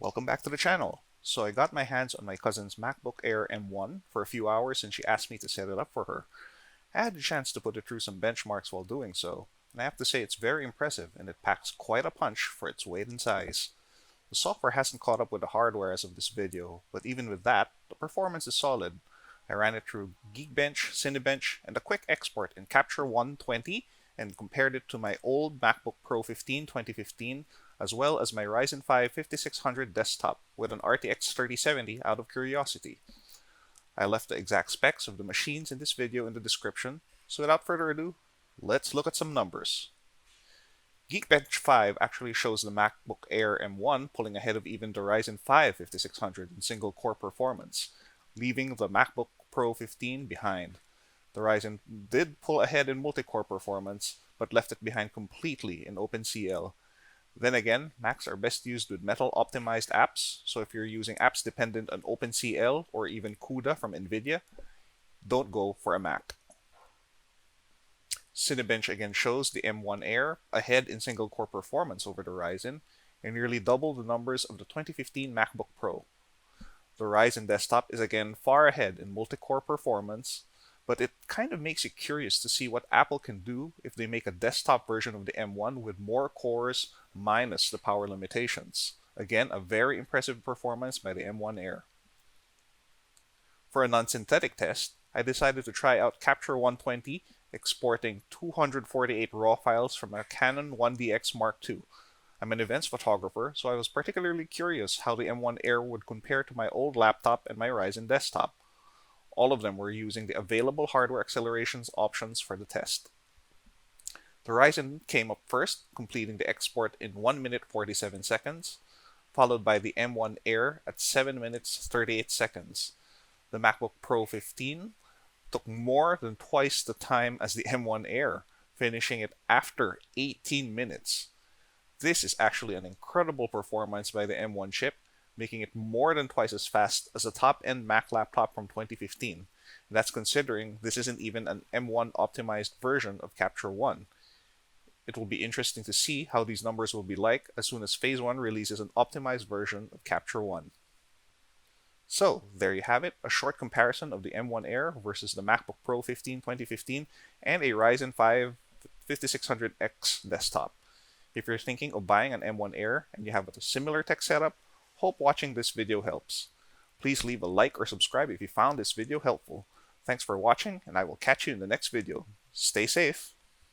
Welcome back to the channel. So I got my hands on my cousin's MacBook Air M1 for a few hours and she asked me to set it up for her. I had the chance to put it through some benchmarks while doing so, and I have to say it's very impressive and it packs quite a punch for its weight and size. The software hasn't caught up with the hardware as of this video, but even with that, the performance is solid. I ran it through Geekbench, Cinebench, and a quick export in Capture One 20 and compared it to my old MacBook Pro 2015, as well as my Ryzen 5 5600 desktop with an RTX 3070 out of curiosity. I left the exact specs of the machines in this video in the description, so without further ado, let's look at some numbers. Geekbench 5 actually shows the MacBook Air M1 pulling ahead of even the Ryzen 5 5600 in single-core performance, leaving the MacBook Pro 15 behind. The Ryzen did pull ahead in multi-core performance, but left it behind completely in OpenCL. Then again, Macs are best used with metal-optimized apps, so if you're using apps dependent on OpenCL or even CUDA from NVIDIA, don't go for a Mac. Cinebench again shows the M1 Air ahead in single-core performance over the Ryzen, and nearly double the numbers of the 2015 MacBook Pro. The Ryzen desktop is again far ahead in multi-core performance, but it kind of makes you curious to see what Apple can do if they make a desktop version of the M1 with more cores minus the power limitations. Again, a very impressive performance by the M1 Air. For a non-synthetic test, I decided to try out Capture 120, exporting 248 RAW files from a Canon 1DX Mark II. I'm an events photographer, so I was particularly curious how the M1 Air would compare to my old laptop and my Ryzen desktop. All of them were using the available hardware accelerations options for the test. The Ryzen came up first, completing the export in 1 minute 47 seconds, followed by the M1 Air at 7 minutes 38 seconds. The MacBook Pro 15 took more than twice the time as the M1 Air, finishing it after 18 minutes. This is actually an incredible performance by the M1 chip, making it more than twice as fast as the top-end Mac laptop from 2015. And that's considering this isn't even an M1 optimized version of Capture One. It will be interesting to see how these numbers will be like as soon as Phase 1 releases an optimized version of Capture One. So, there you have it, a short comparison of the M1 Air versus the MacBook Pro 2015 and a Ryzen 5 5600X desktop. If you're thinking of buying an M1 Air and you have a similar tech setup, hope watching this video helps. Please leave a like or subscribe if you found this video helpful. Thanks for watching, and I will catch you in the next video. Stay safe!